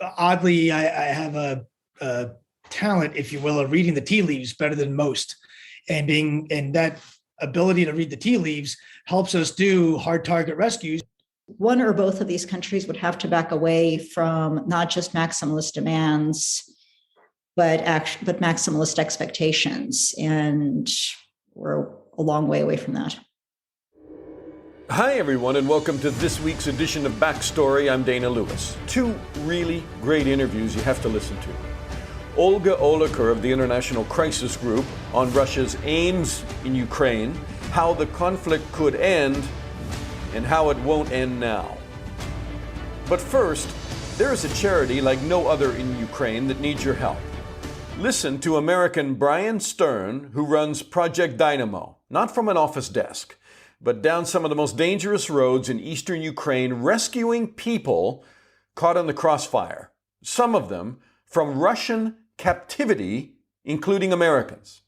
oddly, I have a talent, if you will, of reading the tea leaves better than most, and that ability to read the tea leaves helps us do hard target rescues. One or both of these countries would have to back away from not just maximalist demands, but maximalist expectations, and we're a long way away from that. Hi, everyone, and welcome to this week's edition of Backstory. I'm Dana Lewis. Two really great interviews you have to listen to. Olga Oliker of the International Crisis Group on Russia's aims in Ukraine, how the conflict could end, and how it won't end now. But first, there is a charity like no other in Ukraine that needs your help. Listen to American Bryan Stern, who runs Project Dynamo, not from an office desk, but down some of the most dangerous roads in eastern Ukraine, rescuing people caught in the crossfire, some of them from Russian captivity, including Americans.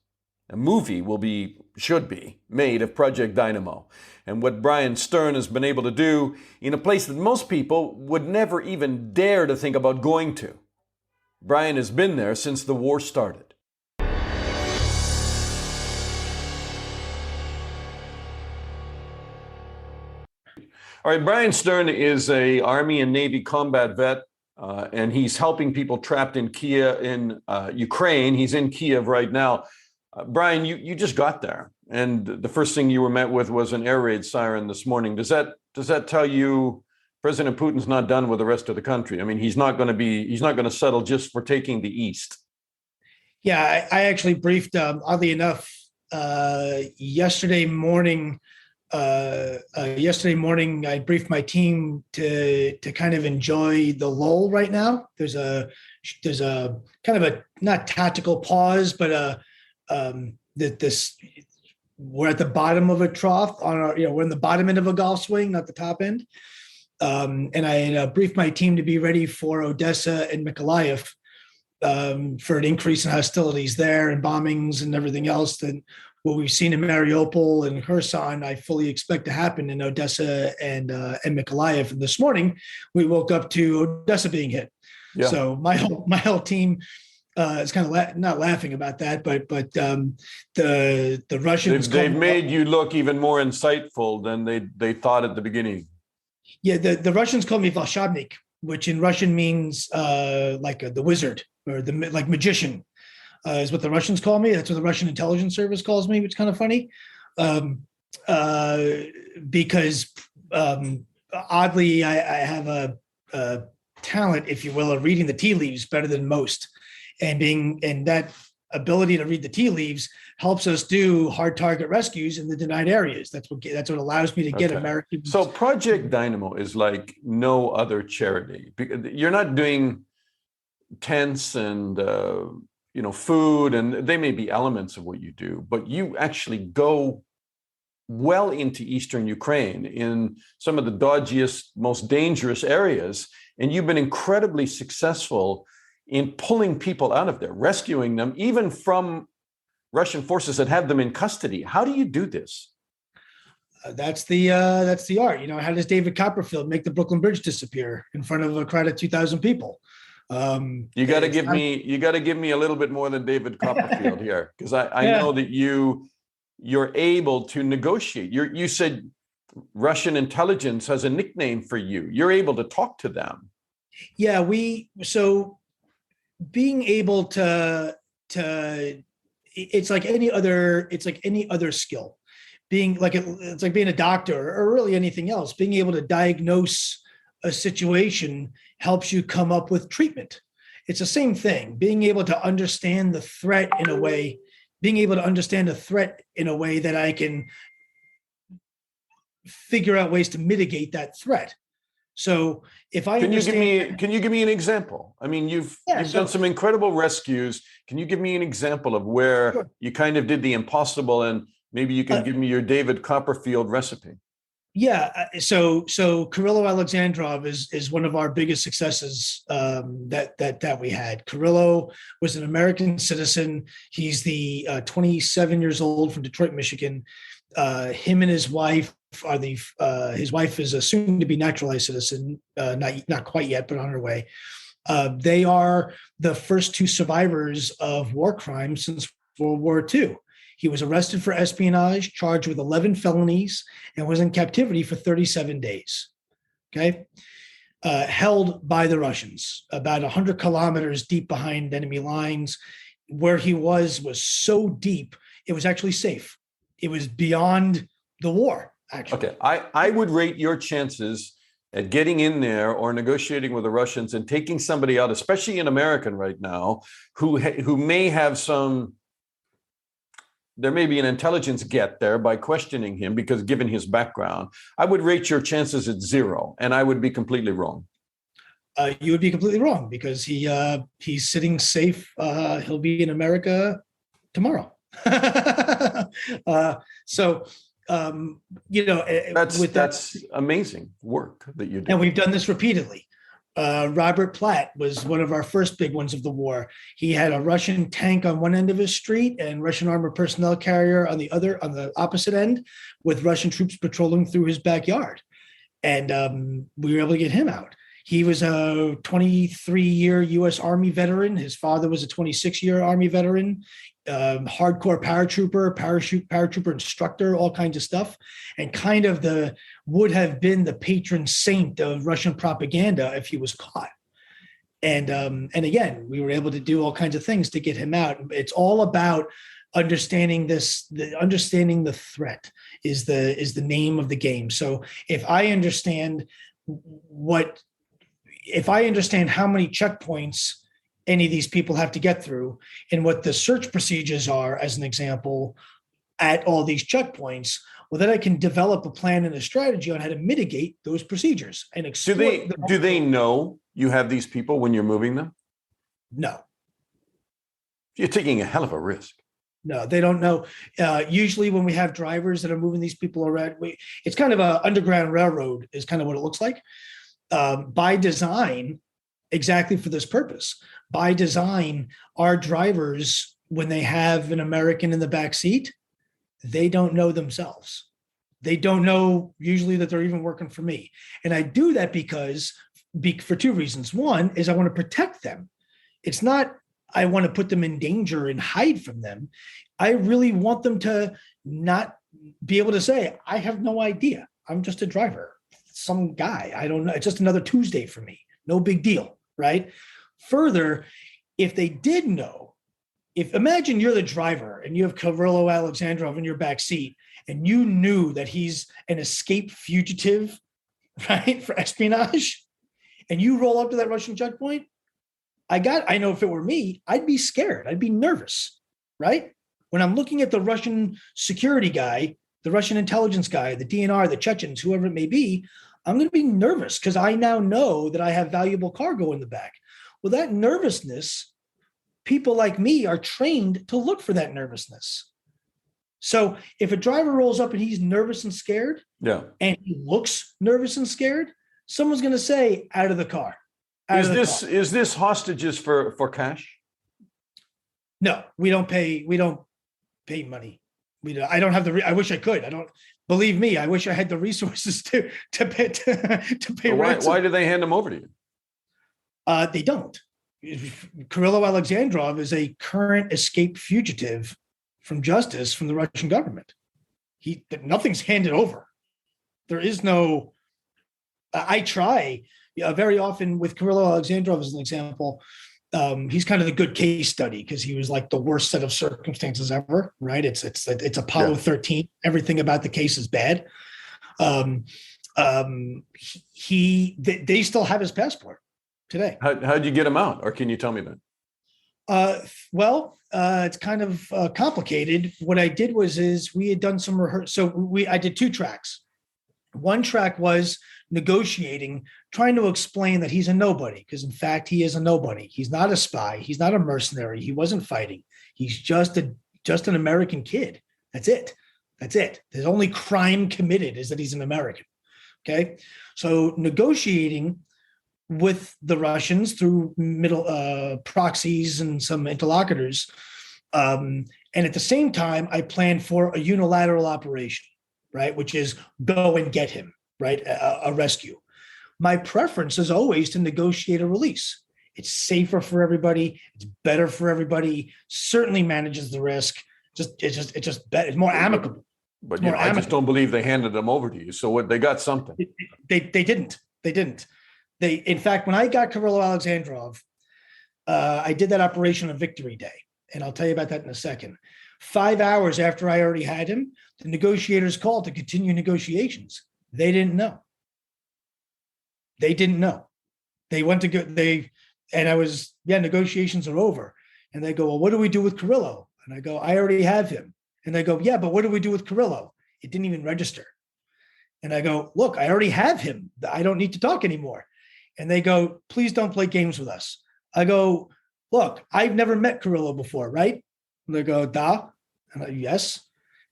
A movie should be made of Project Dynamo and what Bryan Stern has been able to do in a place that most people would never even dare to think about going to. Bryan has been there since the war started. All right, Bryan Stern is a Army and Navy combat vet, and he's helping people trapped in Kiev, in Ukraine. He's in Kiev right now. Bryan, you just got there, and the first thing you were met with was an air raid siren this morning. Does that tell you President Putin's not done with the rest of the country? I mean, he's not going to settle just for taking the east. Yeah, I actually briefed, oddly enough, yesterday morning. Yesterday morning, I briefed my team to kind of enjoy the lull right now. There's a kind of a not tactical pause, but we're at the bottom of a trough on our, we're in the bottom end of a golf swing, not the top end. And I briefed my team to be ready for Odessa and Mykolaiv for an increase in hostilities there and bombings and everything else. That what we've seen in Mariupol and Kherson, I fully expect to happen in Odessa and Mykolaiv. And this morning, we woke up to Odessa being hit. Yeah. So my whole team is kind of not laughing about that, but the Russians they've made you look even more insightful than they thought at the beginning. Yeah, the Russians call me Volshabnik, which in Russian means like the wizard or like magician. Is what the Russians call me. That's what the Russian intelligence service calls me, which is kind of funny. Because oddly, I have a talent, if you will, of reading the tea leaves better than most. And that ability to read the tea leaves helps us do hard target rescues in the denied areas. That's what allows me to get Americans. So Project Dynamo is like no other charity. You're not doing tents and food, and they may be elements of what you do, but you actually go well into eastern Ukraine in some of the dodgiest, most dangerous areas, and you've been incredibly successful in pulling people out of there, rescuing them, even from Russian forces that have them in custody. How do you do this? That's the art. How does David Copperfield make the Brooklyn Bridge disappear in front of a crowd of 2,000 people? You got to give me a little bit more than David Copperfield here, because I know that you're able to negotiate. You said Russian intelligence has a nickname for you. You're able to talk to them. Yeah, being able to it's like any other skill. It's like being a doctor or really anything else. Being able to diagnose a situation helps you come up with treatment. It's the same thing. Being able to understand the threat in a way that I can figure out ways to mitigate that threat. So if I can you give me an example? I mean, you've done some incredible rescues. Can you give me an example of where you kind of did the impossible, and maybe you can give me your David Copperfield recipe? Yeah. So Kirillo Alexandrov is one of our biggest successes that we had. Kirillo was an American citizen. He's the 27 years old from Detroit, Michigan. Him and his wife are his wife is a soon to be naturalized citizen, not quite yet, but on her way. They are the first two survivors of war crimes since World War II. He was arrested for espionage, charged with 11 felonies, and was in captivity for 37 days. Okay. Held by the Russians about 100 kilometers deep behind enemy lines. Where he was so deep, it was actually safe. It was beyond the war, actually. Okay. I would rate your chances at getting in there or negotiating with the Russians and taking somebody out, especially an American right now, who may have some, there may be an intelligence get there by questioning him, because given his background, I would rate your chances at 0, and I would be completely wrong. You would be completely wrong, because he's sitting safe. He'll be in America tomorrow. That's amazing work that you do. And we've done this repeatedly. Robert Platt was one of our first big ones of the war. He had a Russian tank on one end of his street and Russian armored personnel carrier on the opposite end, with Russian troops patrolling through his backyard. And we were able to get him out. He was a 23-year U.S. Army veteran. His father was a 26-year Army veteran, hardcore paratrooper instructor, all kinds of stuff, and kind of would have been the patron saint of Russian propaganda if he was caught. And again, we were able to do all kinds of things to get him out. It's all about understanding this. Understanding the threat is the name of the game. So if I understand how many checkpoints any of these people have to get through and what the search procedures are, as an example, at all these checkpoints, well, then I can develop a plan and a strategy on how to mitigate those procedures and exploit. Do they know you have these people when you're moving them? No. You're taking a hell of a risk. No, they don't know. Usually when we have drivers that are moving these people around, it's kind of an underground railroad is kind of what it looks like. By design, exactly for this purpose. By design, our drivers, when they have an American in the back seat, they don't know themselves. They don't know usually that they're even working for me. And I do that for two reasons. One is I want to protect them. It's not I want to put them in danger and hide from them. I really want them to not be able to say, I have no idea. I'm just a driver. Some guy, I don't know. It's just another Tuesday for me. No big deal, right? Further, if they did know, imagine you're the driver and you have Kirillo Alexandrov in your back seat and you knew that he's an escaped fugitive, right, for espionage, and you roll up to that Russian checkpoint, I know if it were me, I'd be scared. I'd be nervous, right? When I'm looking at the Russian security guy, the Russian intelligence guy, the DNR, the Chechens, whoever it may be, I'm going to be nervous because I now know that I have valuable cargo in the back. Well, that nervousness, people like me are trained to look for that nervousness. So if a driver rolls up and he's nervous and scared, and he looks nervous and scared, someone's going to say, out of the car. Is this hostages for cash? No, we don't pay money. I don't have I wish I could. I don't. Believe me, I wish I had the resources to pay ransom. Why do they hand them over to you? They don't. Kirillo Alexandrov is a current escaped fugitive from justice from the Russian government. Nothing's handed over. There is no. I try very often with Kirillo Alexandrov as an example. He's kind of the good case study because he was like the worst set of circumstances ever, right? It's Apollo 13. Everything about the case is bad. They still have his passport today. How'd you get him out? Or can you tell me that? It's kind of complicated. What I did was we had done some rehearsal. So I did 2 tracks. One track was negotiating, trying to explain that he's a nobody, because in fact he is a nobody. He's not a spy. He's not a mercenary. He wasn't fighting. He's just an American kid. That's it. His only crime committed is that he's an American. Okay. So negotiating with the Russians through proxies and some interlocutors. And at the same time, I planned for a unilateral operation, right? Which is go and get him, right? A rescue. My preference is always to negotiate a release. It's safer for everybody. It's better for everybody. Certainly manages the risk. It's just better. It's more amicable. But I just don't believe they handed them over to you. So what, they got something. They didn't. In fact, when I got Kirilo Alexandrov, I did that operation on Victory Day, and I'll tell you about that in a second. 5 hours after I already had him, the negotiators called to continue negotiations. They didn't know. They went to go. Negotiations are over, and they go, well, what do we do with Kirilo? And I go, I already have him. And they go, yeah, but what do we do with Kirilo? It didn't even register. And I go, look, I already have him. I don't need to talk anymore. And they go, please don't play games with us. I go, look, I've never met Kirilo before, right? And they go, da. And I go, yes.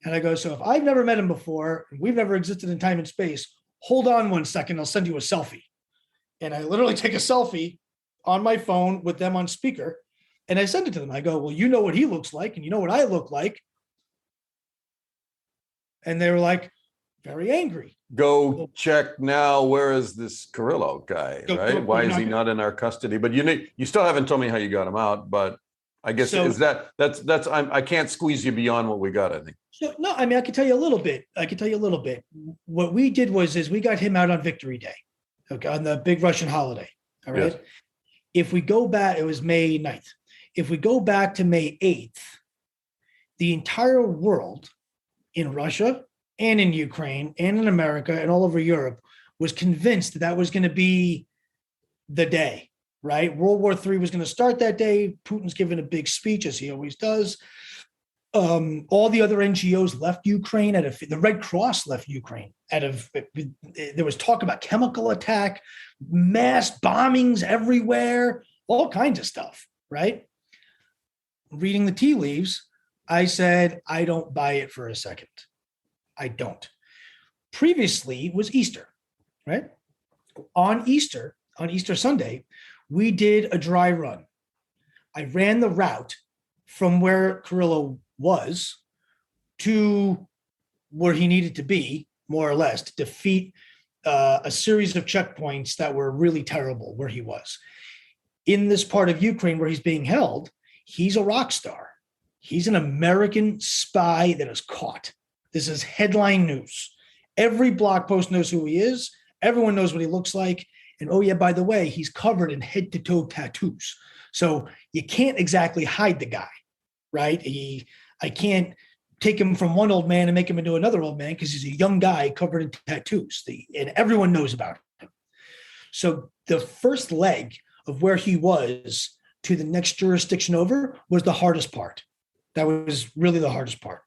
And I go, so if I've never met him before, we've never existed in time and space, hold on 1 second, I'll send you a selfie. And I literally take a selfie on my phone with them on speaker, and I send it to them. I go, well, you know what he looks like, and you know what I look like. And they were like, very angry. Go check now. Where is this Kirilo guy? Right? Why is he not in our custody? But you still haven't told me how you got him out. But I guess I can't squeeze you beyond what we got, I think. So, no, I mean, I can tell you a little bit. What we did is we got him out on Victory Day, okay, on the big Russian holiday. All right. Yes. If we go back, it was May 9th. If we go back to May 8th, the entire world in Russia and in Ukraine and in America and all over Europe was convinced that was going to be the day, right? World War III was going to start that day. Putin's given a big speech, as he always does. All the other NGOs left Ukraine. The Red Cross left Ukraine. There was talk about chemical attack, mass bombings everywhere, all kinds of stuff, right? Reading the tea leaves, I said, I don't buy it for a second. I don't. Previously was Easter, right? On Easter Sunday, we did a dry run. I ran the route from where Kirilo was to where he needed to be, more or less, to defeat a series of checkpoints that were really terrible where he was. In this part of Ukraine where he's being held, he's a rock star. He's an American spy that is caught. This is headline news. Every blog post knows who he is. Everyone knows what he looks like. And oh yeah, by the way, he's covered in head-to-toe tattoos. So you can't exactly hide the guy, right? I can't take him from one old man and make him into another old man because he's a young guy covered in tattoos. And everyone knows about him. So the first leg of where he was to the next jurisdiction over was the hardest part. That was really the hardest part.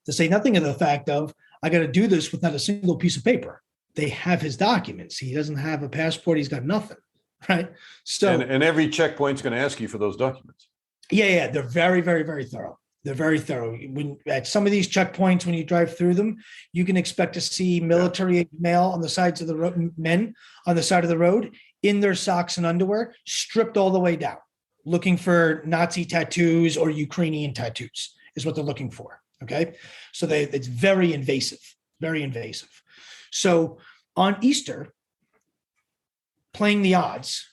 To say nothing of the fact of, I got to do this with not a single piece of paper. They have his documents. He doesn't have a passport. He's got nothing, right? So, and every checkpoint's going to ask you for those documents. Yeah. They're very, very, very thorough. They're very thorough. When at some of these checkpoints, when you drive through them, you can expect to see military male on the sides of the road, men on the side of the road in their socks and underwear, stripped all the way down, looking for Nazi tattoos or Ukrainian tattoos is what they're looking for. Okay. So it's very invasive, very invasive. So on Easter, playing the odds,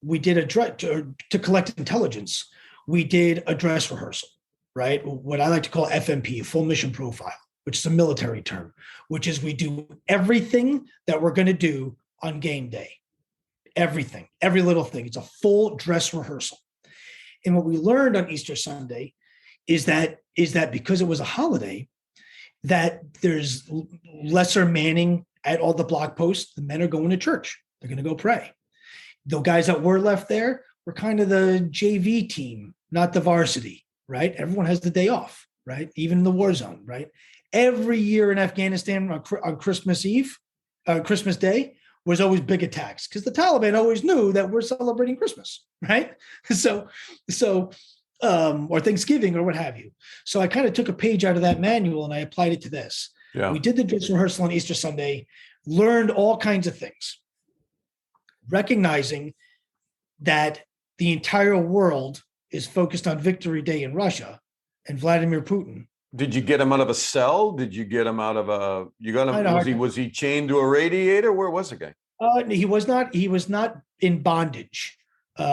we did to collect intelligence. We did a dress rehearsal, right? What I like to call FMP, full mission profile, which is a military term, which is we do everything that we're going to do on game day. Everything, every little thing. It's a full dress rehearsal. And what we learned on Easter Sunday is that because it was a holiday, that there's lesser manning at all the blog posts. The men are going to church. They're going to go pray. The guys that were left there were kind of the JV team, not the varsity, right? Everyone has the day off, right? Even in the war zone, right? Every year in Afghanistan on Christmas Eve, Christmas Day, was always big attacks because the Taliban always knew that we're celebrating Christmas, right? So, or Thanksgiving or what have you. So I kind of took a page out of that manual and I applied it to this. Yeah. We did the dress rehearsal on Easter Sunday, learned all kinds of things, recognizing that the entire world is focused on Victory Day in Russia and Vladimir Putin. Did you get him out of a cell? Did you get him out of a? You got him. Was he chained to a radiator? Where was the guy? He was not. He was not in bondage.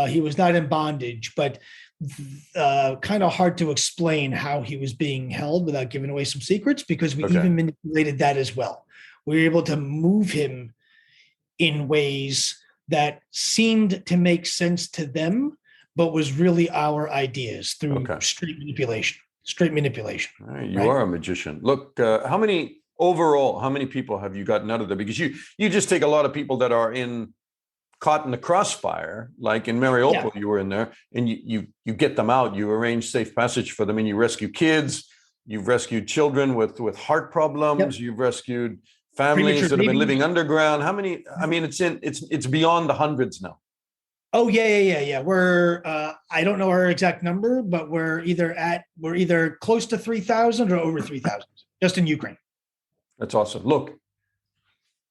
He was not in bondage, but kind of hard to explain how he was being held without giving away some secrets, because we even manipulated that as well. We were able to move him in ways that seemed to make sense to them, but was really our ideas through straight manipulation. All right, you are a magician. Look, how many people have you gotten out of there? Because you just take a lot of people that are caught in the crossfire, like in Mariupol, you were in there, and you get them out. You arrange safe passage for them, and you rescue kids. You've rescued children with heart problems. You've rescued families that have been living underground. How many? I mean, it's beyond the hundreds now. Oh yeah. We're I don't know our exact number, but we're either close to 3,000 or over 3,000 just in Ukraine. That's awesome. Look,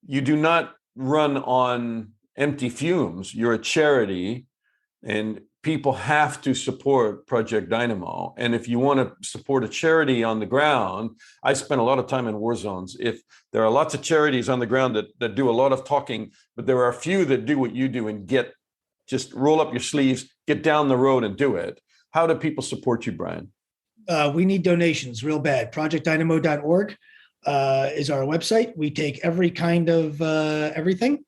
you do not run on empty fumes. You're a charity, and people have to support Project Dynamo. And if you want to support a charity on the ground, I spent a lot of time in war zones. If there are lots of charities on the ground that do a lot of talking, but there are a few that do what you do and just roll up your sleeves, get down the road and do it. How do people support you, Bryan? We need donations real bad. ProjectDynamo.org is our website. We take every kind of everything.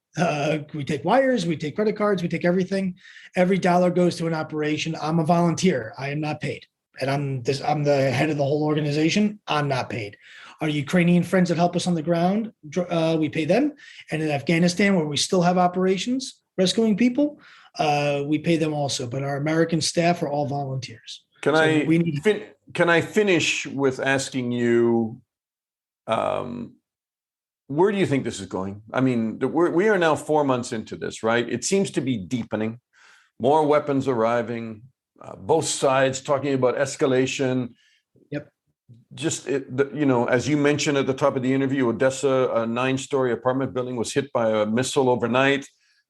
We take wires, we take credit cards, we take everything. Every dollar goes to an operation. I'm a volunteer. I am not paid. And I'm the head of the whole organization. I'm not paid. Our Ukrainian friends that help us on the ground, we pay them. And in Afghanistan, where we still have operations rescuing people, we pay them also. But our American staff are all volunteers. Can I finish with asking you, where do you think this is going? I mean, we are now 4 months into this, right? It seems to be deepening, more weapons arriving, both sides talking about escalation. Yep. As you mentioned at the top of the interview, Odessa, a 9-story apartment building was hit by a missile overnight.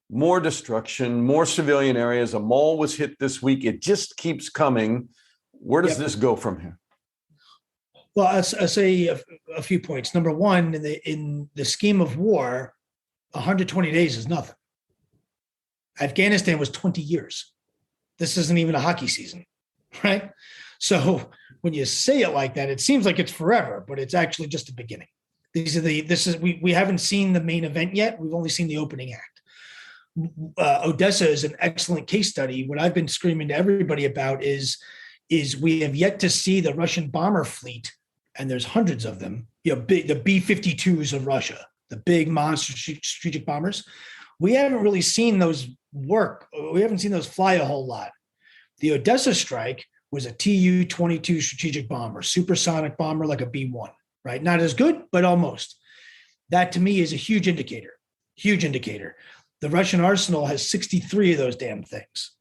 More destruction, more civilian areas. A mall was hit this week. It just keeps coming. Where does this go from here? Well, I'll say a few points. Number one, in the scheme of war, 120 days is nothing. Afghanistan was 20 years. This isn't even a hockey season, right? So when you say it like that, it seems like it's forever, but it's actually just the beginning. We haven't seen the main event yet. We've only seen the opening act. Odessa is an excellent case study. What I've been screaming to everybody about is we have yet to see the Russian bomber fleet, and there's hundreds of them, the B-52s of Russia, the big monster strategic bombers. We haven't really seen those work. We haven't seen those fly a whole lot. The Odessa strike was a Tu-22 strategic bomber, supersonic bomber like a B-1, right? Not as good, but almost. That to me is a huge indicator. The Russian arsenal has 63 of those damn things.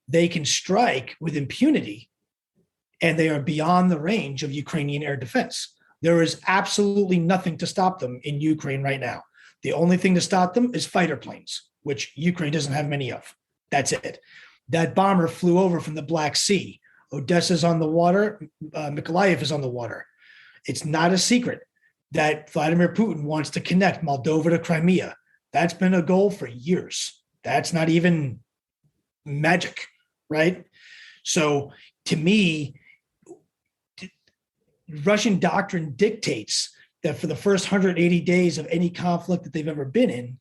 They can strike with impunity, and they are beyond the range of Ukrainian air defense. There is absolutely nothing to stop them in Ukraine right now. The only thing to stop them is fighter planes, which Ukraine doesn't have many of. That's it. That bomber flew over from the Black Sea. Odessa's on the water. Mykolaiv is on the water. It's not a secret that Vladimir Putin wants to connect Moldova to Crimea. That's been a goal for years. That's not even magic, right? So to me, Russian doctrine dictates that for the first 180 days of any conflict that they've ever been in,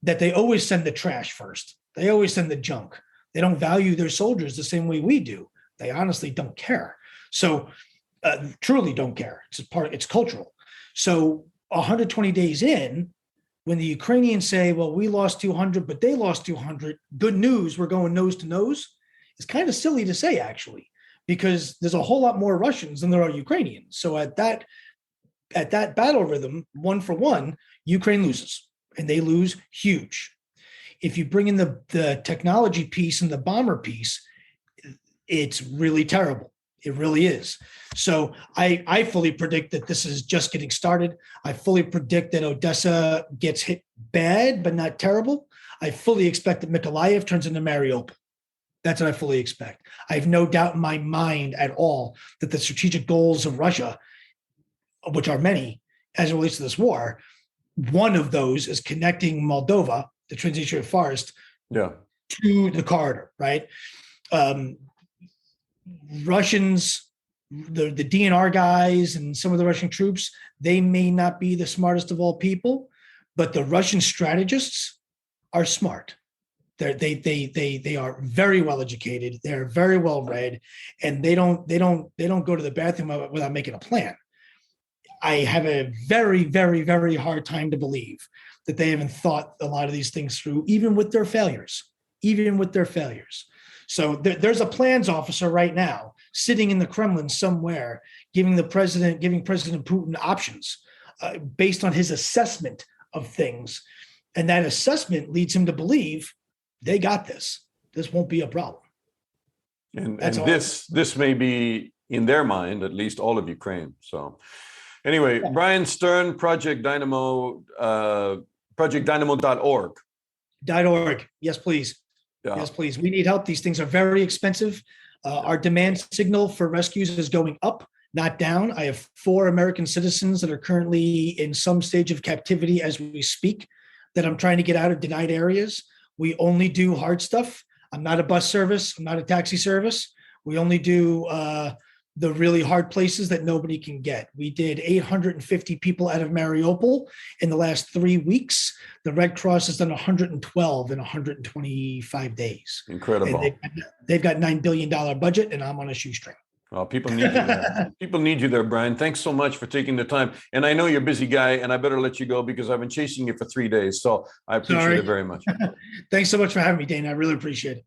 that they always send the trash first. They always send the junk. They don't value their soldiers the same way we do. They honestly don't care. So truly don't care. It's cultural. So 120 days in, when the Ukrainians say, well, we lost 200, but they lost 200, good news, we're going nose to nose, it's kind of silly to say, actually, because there's a whole lot more Russians than there are Ukrainians. So at that battle rhythm, 1 for 1, Ukraine loses, and they lose huge. If you bring in the technology piece and the bomber piece, it's really terrible. It really is. So I fully predict that this is just getting started. I fully predict that Odessa gets hit bad, but not terrible. I fully expect that Mykolaiv turns into Mariupol. That's what I fully expect. I have no doubt in my mind at all that the strategic goals of Russia, which are many as it relates to this war, one of those is connecting Moldova, the Transnistria forest, to to the corridor, right? Russians, the DNR guys and some of the Russian troops, they may not be the smartest of all people, but the Russian strategists are smart. They are very well educated. They're very well read, and they don't go to the bathroom without making a plan. I have a very, very, very hard time to believe that they haven't thought a lot of these things through, even with their failures. So there's a plans officer right now sitting in the Kremlin somewhere, giving President Putin options based on his assessment of things, and that assessment leads him to believe they got this. This won't be a problem. And this may be, in their mind, at least all of Ukraine. So anyway, yeah. Bryan Stern, Project Dynamo, projectdynamo.org. .org. Yes, please. Yeah. Yes, please. We need help. These things are very expensive. Our demand signal for rescues is going up, not down. I have 4 American citizens that are currently in some stage of captivity as we speak that I'm trying to get out of denied areas. We only do hard stuff. I'm not a bus service. I'm not a taxi service. We only do the really hard places that nobody can get. We did 850 people out of Mariupol in the last 3 weeks. The Red Cross has done 112 in 125 days. Incredible. And they've got $9 billion budget, and I'm on a shoestring. Well, people need you there. People need you there, Bryan. Thanks so much for taking the time. And I know you're a busy guy, and I better let you go because I've been chasing you for 3 days. So I appreciate it very much. Thanks so much for having me, Dana. I really appreciate it.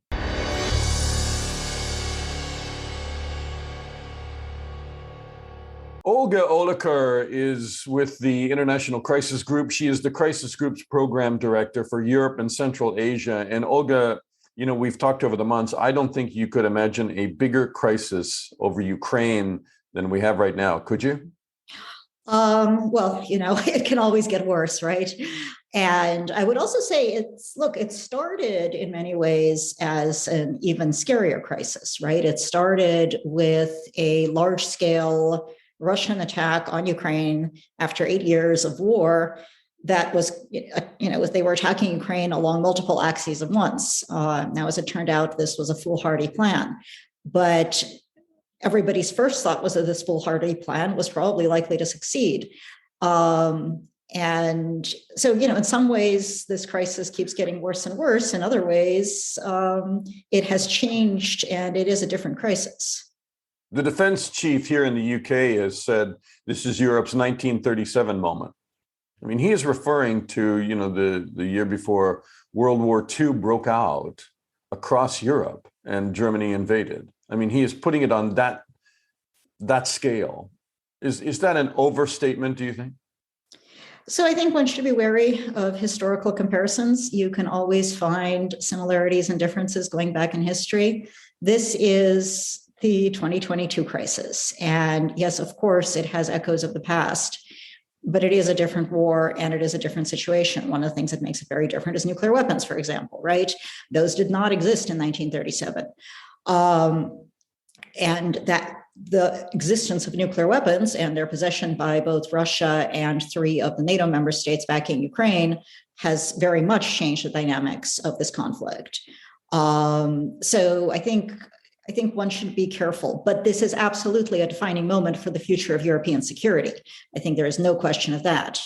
Olga Oliker is with the International Crisis Group. She is the Crisis Group's program director for Europe and Central Asia. And Olga, you know, we've talked over the months. I don't think you could imagine a bigger crisis over Ukraine than we have right now. Could you? Well, you know, it can always get worse, right? And I would also say it started in many ways as an even scarier crisis, right? It started with a large scale Russian attack on Ukraine after 8 years of war that was, you know, they were attacking Ukraine along multiple axes at once. Now, as it turned out, this was a foolhardy plan. But everybody's first thought was that this foolhardy plan was probably likely to succeed. And so, you know, in some ways, this crisis keeps getting worse and worse. In other ways, it has changed and it is a different crisis. The defense chief here in the UK has said this is Europe's 1937 moment. I mean, he is referring to, you know, the year before World War II broke out across Europe and Germany invaded. I mean, he is putting it on that scale. Is that an overstatement, do you think? So I think one should be wary of historical comparisons. You can always find similarities and differences going back in history. This is the 2022 crisis. And yes, of course, it has echoes of the past, but it is a different war and it is a different situation. One of the things that makes it very different is nuclear weapons, for example, right? Those did not exist in 1937. And that the existence of nuclear weapons and their possession by both Russia and 3 of the NATO member states backing Ukraine has very much changed the dynamics of this conflict. So I think one should be careful, but this is absolutely a defining moment for the future of European security. I think there is no question of that.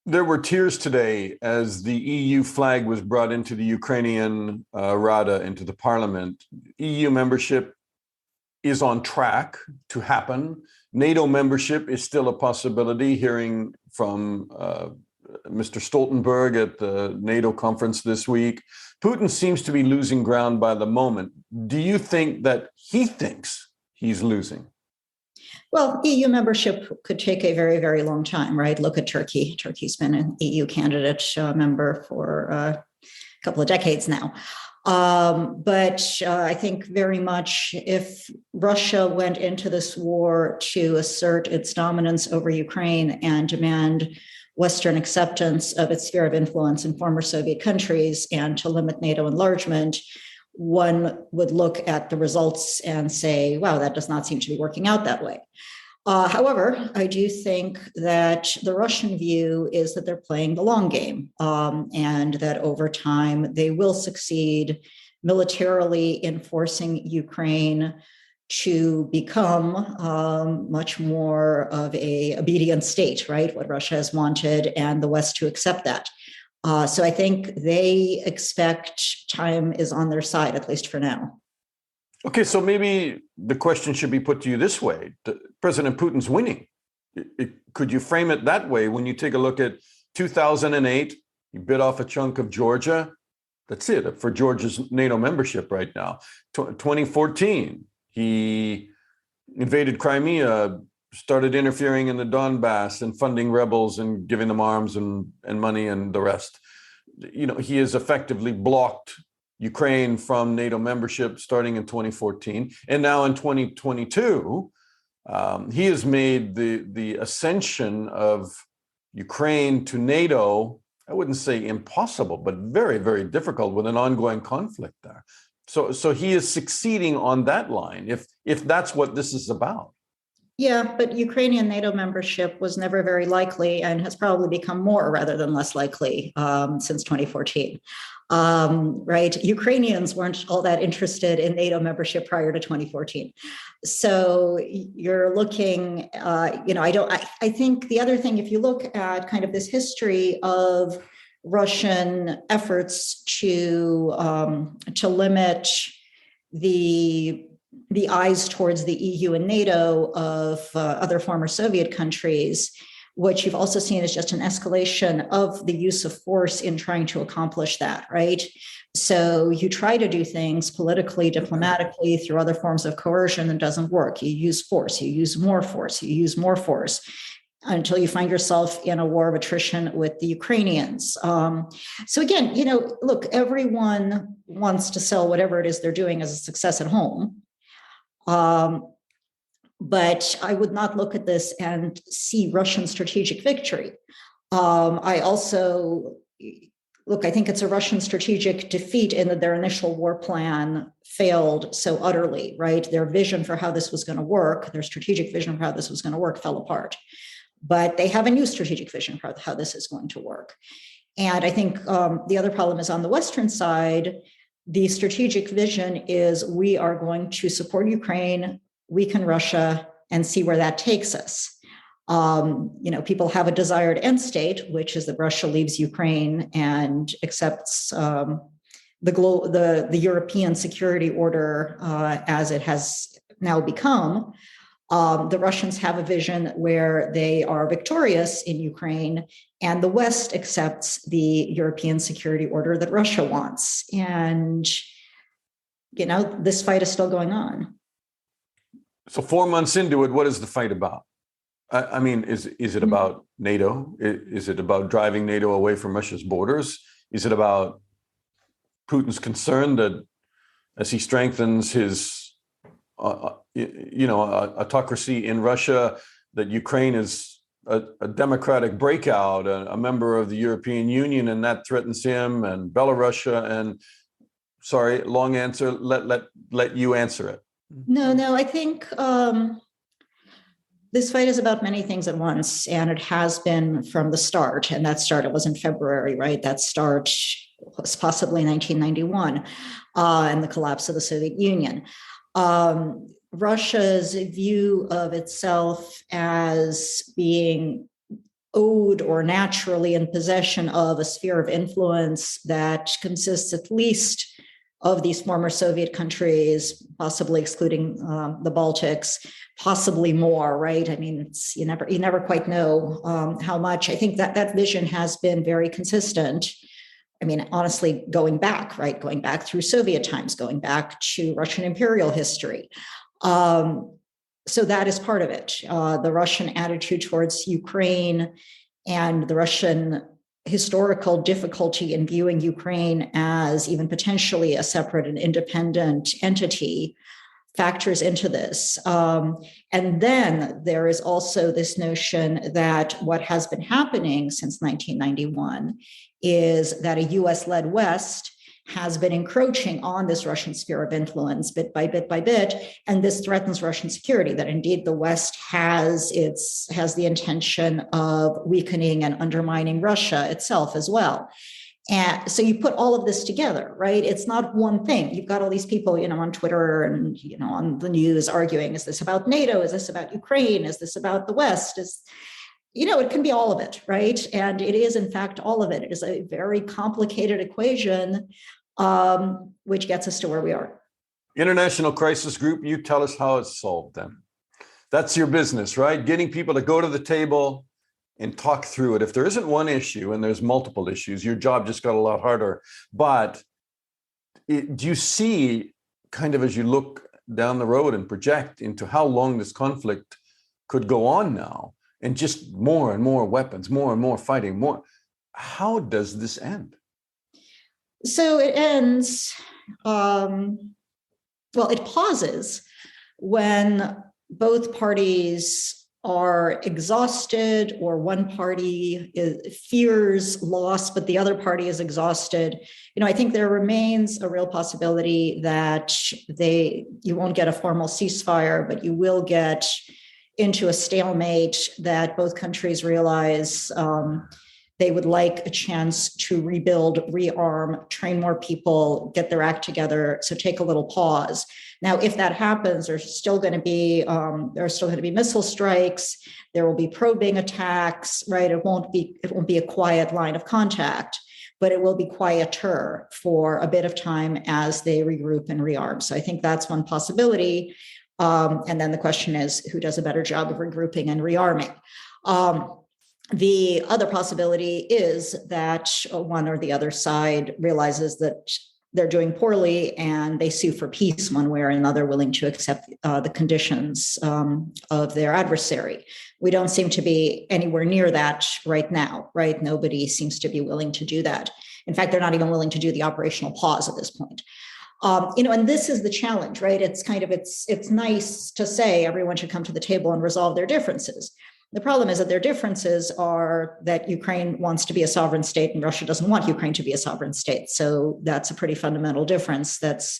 There were tears today as the EU flag was brought into the Ukrainian Rada, into the parliament. EU membership is on track to happen. NATO membership is still a possibility, hearing from Mr. Stoltenberg at the NATO conference this week. Putin seems to be losing ground by the moment. Do you think that he thinks he's losing? Well, EU membership could take a very, very long time, right? Look at Turkey. Turkey's been an EU candidate member for a couple of decades now. But I think very much if Russia went into this war to assert its dominance over Ukraine and demand Western acceptance of its sphere of influence in former Soviet countries and to limit NATO enlargement, one would look at the results and say, wow, that does not seem to be working out that way. However, I do think that the Russian view is that they're playing the long game, and that over time they will succeed militarily in forcing Ukraine to become much more of a obedient state, right? What Russia has wanted, and the West to accept that. So I think they expect time is on their side, at least for now. Okay, so maybe the question should be put to you this way. President Putin's winning. Could you frame it that way when you take a look at 2008, he bit off a chunk of Georgia? That's it for Georgia's NATO membership right now. 2014, he invaded Crimea, started interfering in the Donbass and funding rebels and giving them arms and money and the rest. You know, he has effectively blocked Ukraine from NATO membership starting in 2014. And now in 2022, he has made the ascension of Ukraine to NATO, I wouldn't say impossible, but very, very difficult with an ongoing conflict there. So he is succeeding on that line, if that's what this is about. Yeah, but Ukrainian NATO membership was never very likely and has probably become more rather than less likely since 2014. Right? Ukrainians weren't all that interested in NATO membership prior to 2014. So you're looking, I think the other thing, if you look at kind of this history of Russian efforts to limit the eyes towards the EU and NATO of other former Soviet countries, what you've also seen is just an escalation of the use of force in trying to accomplish that, right? So you try to do things politically, diplomatically, through other forms of coercion, and it doesn't work. You use force, you use more force, you use more force, until you find yourself in a war of attrition with the Ukrainians. So again, look, everyone wants to sell whatever it is they're doing as a success at home. But I would not look at this and see Russian strategic victory. I think it's a Russian strategic defeat in that their initial war plan failed so utterly, right? Their vision for how this was going to work, their strategic vision for how this was going to work fell apart. But they have a new strategic vision for how this is going to work. And I think the other problem is on the Western side, the strategic vision is we are going to support Ukraine, weaken Russia, and see where that takes us. People have a desired end state, which is that Russia leaves Ukraine and accepts the European security order as it has now become. The Russians have a vision where they are victorious in Ukraine, and the West accepts the European security order that Russia wants. And, this fight is still going on. So 4 months into it, what is the fight about? I mean, is it about NATO? Is it about driving NATO away from Russia's borders? Is it about Putin's concern that as he strengthens his, autocracy in Russia, that Ukraine is a democratic breakout, a member of the European Union, and that threatens him and Belarus? And sorry, long answer. Let you answer it. No, I think this fight is about many things at once, and it has been from the start. And that start, it was in February, right? That start was possibly 1991 and the collapse of the Soviet Union. Russia's view of itself as being owed or naturally in possession of a sphere of influence that consists at least of these former Soviet countries, possibly excluding the Baltics, possibly more, right? I mean, you never quite know how much. I think that vision has been very consistent. I mean, honestly, going back through Soviet times, going back to Russian imperial history. So that is part of it. The Russian attitude towards Ukraine and the Russian historical difficulty in viewing Ukraine as even potentially a separate and independent entity factors into this. And then there is also this notion that what has been happening since 1991 is that a US-led West has been encroaching on this Russian sphere of influence bit by bit by bit, and this threatens Russian security, that indeed the West has the intention of weakening and undermining Russia itself as well. And so you put all of this together, right? It's not one thing. You've got all these people, on Twitter and, on the news arguing, is this about NATO? Is this about Ukraine? Is this about the West? It can be all of it, right? And it is, in fact, all of it. It is a very complicated equation, which gets us to where we are. International Crisis Group, you tell us how it's solved then. That's your business, right? Getting people to go to the table and talk through it. If there isn't one issue and there's multiple issues, your job just got a lot harder. But do you see, kind of as you look down the road and project into how long this conflict could go on now, and just more and more weapons, more and more fighting, how does this end? So it ends, it pauses when both parties are exhausted, or one party fears loss, but the other party is exhausted. I think there remains a real possibility that you won't get a formal ceasefire, but you will get into a stalemate, that both countries realize they would like a chance to rebuild, rearm, train more people, get their act together. So take a little pause. Now, if that happens, there's still going to be missile strikes. There will be probing attacks, right? It won't be a quiet line of contact, but it will be quieter for a bit of time as they regroup and rearm. So I think that's one possibility. And then the question is, who does a better job of regrouping and rearming? The other possibility is that one or the other side realizes that they're doing poorly and they sue for peace one way or another, willing to accept the conditions of their adversary. We don't seem to be anywhere near that right now, right? Nobody seems to be willing to do that. In fact, they're not even willing to do the operational pause at this point. And this is the challenge, right? It's nice to say everyone should come to the table and resolve their differences. The problem is that their differences are that Ukraine wants to be a sovereign state and Russia doesn't want Ukraine to be a sovereign state. So that's a pretty fundamental difference. It's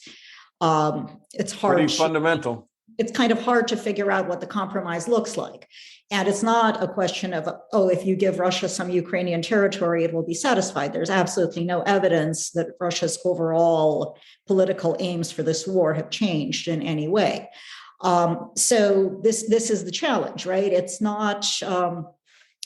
hard. Pretty fundamental. It's kind of hard to figure out what the compromise looks like. And it's not a question of, if you give Russia some Ukrainian territory, it will be satisfied. There's absolutely no evidence that Russia's overall political aims for this war have changed in any way. So this is the challenge, right? It's not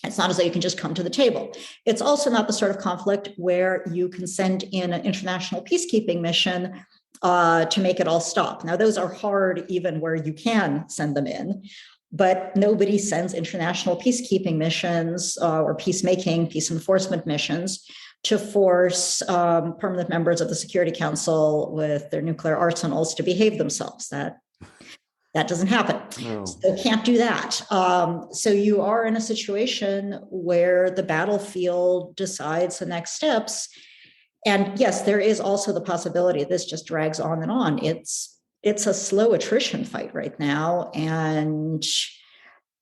as though you can just come to the table. It's also not the sort of conflict where you can send in an international peacekeeping mission to make it all stop. Now, those are hard even where you can send them in, but nobody sends international peacekeeping missions or peace enforcement missions to force permanent members of the Security Council with their nuclear arsenals to behave themselves. That doesn't happen. No. So can't do that. So you are in a situation where the battlefield decides the next steps. And yes, there is also the possibility this just drags on and on. It's a slow attrition fight right now. And,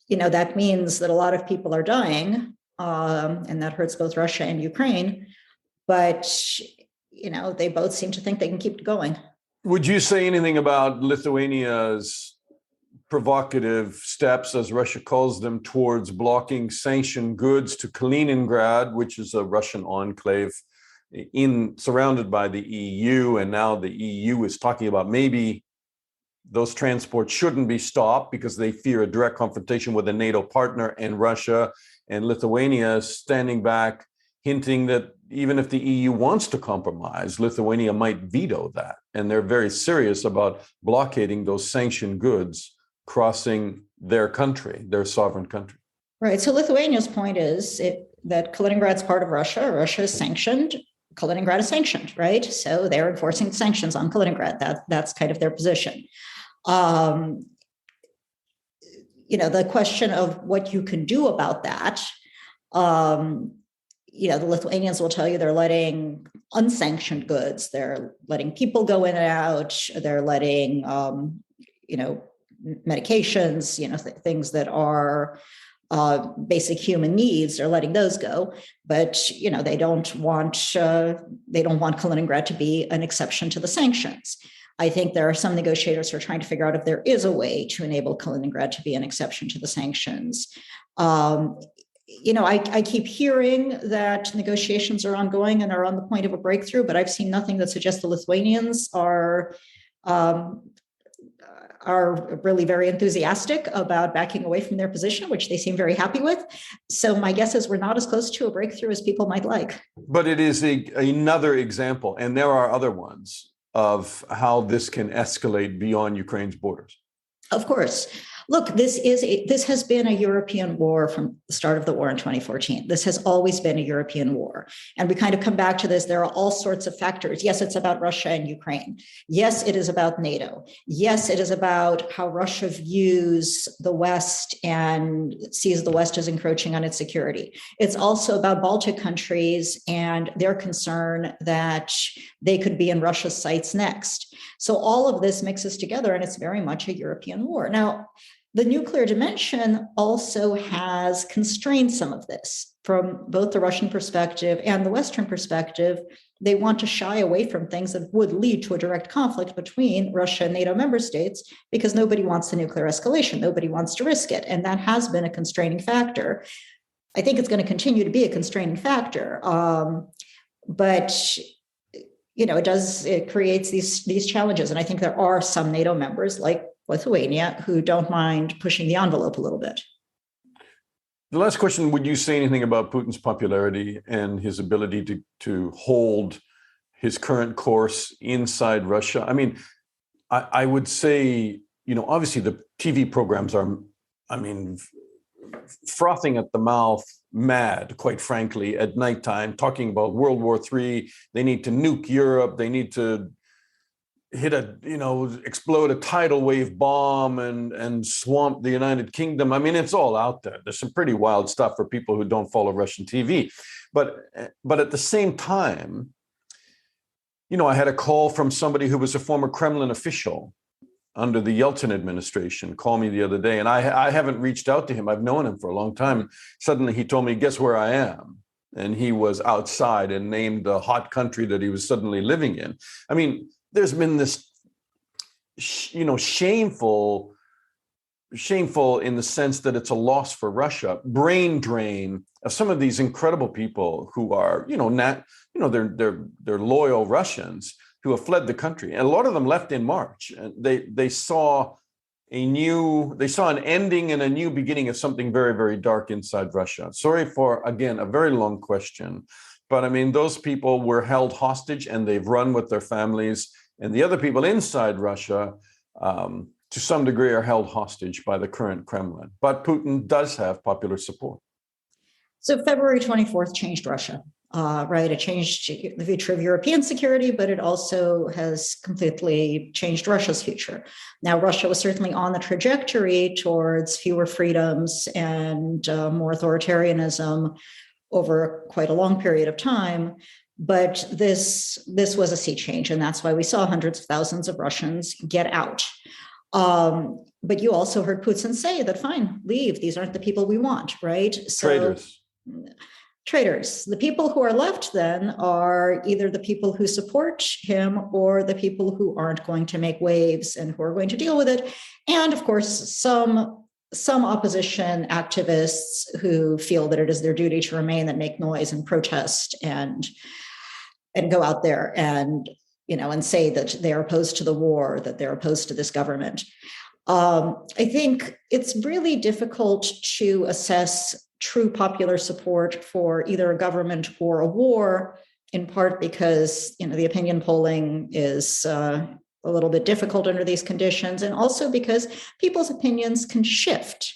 that means that a lot of people are dying, and that hurts both Russia and Ukraine. But, they both seem to think they can keep going. Would you say anything about Lithuania's provocative steps, as Russia calls them, towards blocking sanctioned goods to Kaliningrad, which is a Russian enclave surrounded by the EU, and now the EU is talking about maybe those transports shouldn't be stopped because they fear a direct confrontation with a NATO partner and Russia, and Lithuania standing back, hinting that even if the EU wants to compromise, Lithuania might veto that. And they're very serious about blockading those sanctioned goods crossing their country, their sovereign country. Right. So Lithuania's point is that Kaliningrad's part of Russia. Russia is sanctioned. Kaliningrad is sanctioned, right? So they're enforcing sanctions on Kaliningrad. That's kind of their position. The question of what you can do about that, the Lithuanians will tell you they're letting unsanctioned goods. They're letting people go in and out. They're letting, medications, things that are basic human needs, they're letting those go. But they don't want Kaliningrad to be an exception to the sanctions. I think there are some negotiators who are trying to figure out if there is a way to enable Kaliningrad to be an exception to the sanctions. I keep hearing that negotiations are ongoing and are on the point of a breakthrough, but I've seen nothing that suggests the Lithuanians are really very enthusiastic about backing away from their position, which they seem very happy with. So my guess is we're not as close to a breakthrough as people might like. But it is another example, and there are other ones, of how this can escalate beyond Ukraine's borders. Of course. Look, this has been a European war from the start of the war in 2014. This has always been a European war. And we kind of come back to this. There are all sorts of factors. Yes, it's about Russia and Ukraine. Yes, it is about NATO. Yes, it is about how Russia views the West and sees the West as encroaching on its security. It's also about Baltic countries and their concern that they could be in Russia's sights next. So all of this mixes together, and it's very much a European war. Now, the nuclear dimension also has constrained some of this from both the Russian perspective and the Western perspective. They want to shy away from things that would lead to a direct conflict between Russia and NATO member states because nobody wants the nuclear escalation. Nobody wants to risk it. And that has been a constraining factor. I think it's going to continue to be a constraining factor. But it creates these challenges. And I think there are some NATO members like Lithuania who don't mind pushing the envelope a little bit. The last question, would you say anything about Putin's popularity and his ability to hold his current course inside Russia? I mean, I would say, obviously the TV programs are, frothing at the mouth, mad, quite frankly, at nighttime, talking about World War III. They need to nuke Europe. They need to explode a tidal wave bomb and swamp the United Kingdom. I mean, it's all out there. There's some pretty wild stuff for people who don't follow Russian TV. But at the same time, I had a call from somebody who was a former Kremlin official under the Yeltsin administration call me the other day, and I haven't reached out to him. I've known him for a long time. Suddenly he told me, guess where I am? And he was outside and named the hot country that he was suddenly living in. I mean, there's been this, shameful in the sense that it's a loss for Russia, brain drain of some of these incredible people who are, they're loyal Russians who have fled the country. And a lot of them left in March. And they saw an ending and a new beginning of something very, very dark inside Russia. Sorry for, again, a very long question. But I mean, those people were held hostage and they've run with their families. And the other people inside Russia, to some degree, are held hostage by the current Kremlin. But Putin does have popular support. So February 24th changed Russia, right? It changed the future of European security, but it also has completely changed Russia's future. Now, Russia was certainly on the trajectory towards fewer freedoms and more authoritarianism over quite a long period of time. But this was a sea change, and that's why we saw hundreds of thousands of Russians get out. But you also heard Putin say that, fine, leave. These aren't the people we want, right? So, traitors. The people who are left then are either the people who support him or the people who aren't going to make waves and who are going to deal with it. And of course, some opposition activists who feel that it is their duty to remain and make noise and protest and go out there and say that they're opposed to the war, that they're opposed to this government. I think it's really difficult to assess true popular support for either a government or a war, in part because the opinion polling is a little bit difficult under these conditions, and also because people's opinions can shift.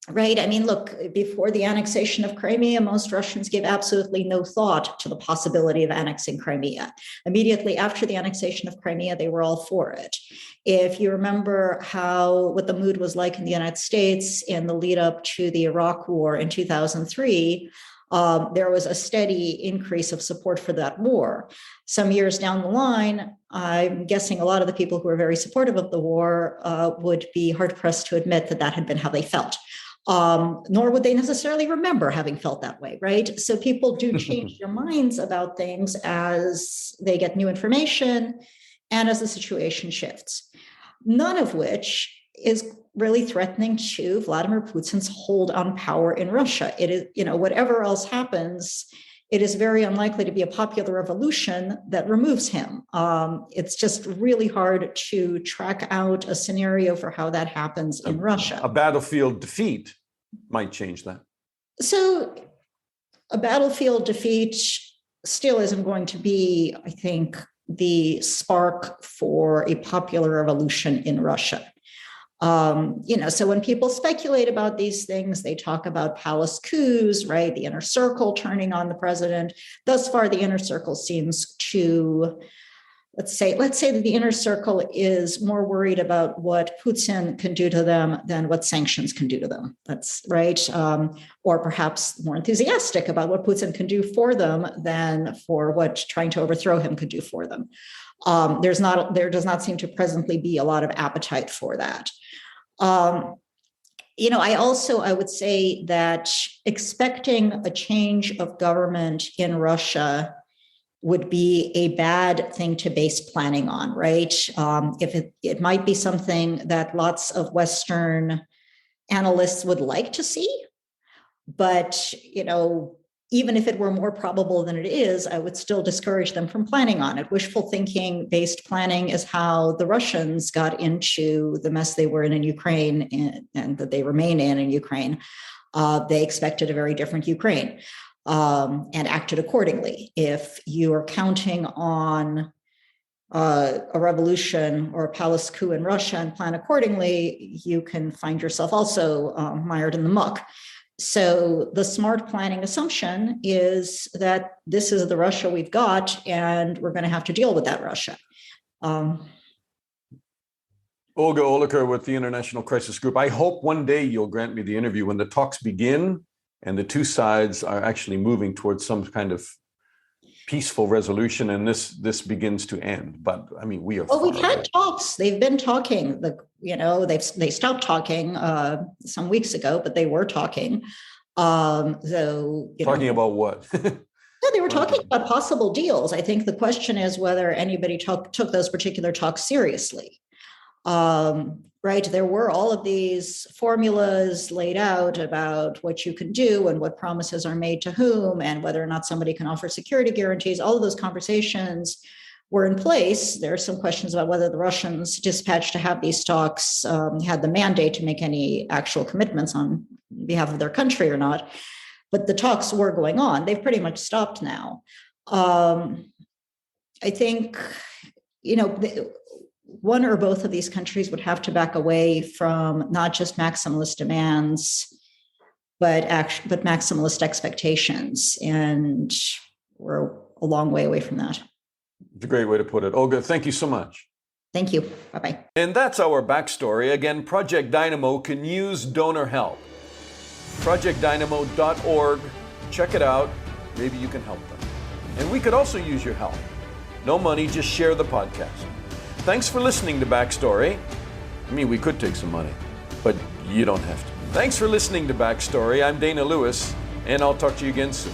Right? I mean, look, before the annexation of Crimea, most Russians gave absolutely no thought to the possibility of annexing Crimea. Immediately after the annexation of Crimea, they were all for it. If you remember what the mood was like in the United States in the lead up to the Iraq War in 2003, there was a steady increase of support for that war. Some years down the line, I'm guessing a lot of the people who were very supportive of the war would be hard-pressed to admit that had been how they felt. Nor would they necessarily remember having felt that way, right? So people do change their minds about things as they get new information and as the situation shifts, none of which is really threatening to Vladimir Putin's hold on power in Russia. It is, whatever else happens, it is very unlikely to be a popular revolution that removes him. It's just really hard to track out a scenario for how that happens in Russia. A battlefield defeat might change that. So a battlefield defeat still isn't going to be, I think, the spark for a popular revolution in Russia. So when people speculate about these things, they talk about palace coups, right? The inner circle turning on the president. Thus far, the inner circle seems to, let's say that the inner circle is more worried about what Putin can do to them than what sanctions can do to them. That's right. Or perhaps more enthusiastic about what Putin can do for them than for what trying to overthrow him could do for them. There does not seem to presently be a lot of appetite for that. I would say that expecting a change of government in Russia would be a bad thing to base planning on, right? If it might be something that lots of Western analysts would like to see, but, even if it were more probable than it is, I would still discourage them from planning on it. Wishful thinking based planning is how the Russians got into the mess they were in Ukraine and that they remain in Ukraine. They expected a very different Ukraine and acted accordingly. If you are counting on a revolution or a palace coup in Russia and plan accordingly, you can find yourself also mired in the muck. So the smart planning assumption is that this is the Russia we've got, and we're going to have to deal with that Russia. Olga Oliker with the International Crisis Group. I hope one day you'll grant me the interview when the talks begin and the two sides are actually moving towards some kind of peaceful resolution, and this begins to end. But I mean, we are. Well, we've had talks. They've been talking. They stopped talking some weeks ago, but they were talking. Talking about what? No, they were talking about possible deals. I think the question is whether anybody took those particular talks seriously. Right? There were all of these formulas laid out about what you can do and what promises are made to whom and whether or not somebody can offer security guarantees. All of those conversations were in place. There are some questions about whether the Russians dispatched to have these talks had the mandate to make any actual commitments on behalf of their country or not. But the talks were going on. They've pretty much stopped now. I think, one or both of these countries would have to back away from not just maximalist demands, but maximalist expectations. And we're a long way away from that. It's a great way to put it. Olga, thank you so much. Thank you. Bye-bye. And that's our backstory. Again, Project Dynamo can use donor help. ProjectDynamo.org. Check it out. Maybe you can help them. And we could also use your help. No money, just share the podcast. Thanks for listening to Backstory. I mean, we could take some money, but you don't have to. Thanks for listening to Backstory. I'm Dana Lewis, and I'll talk to you again soon.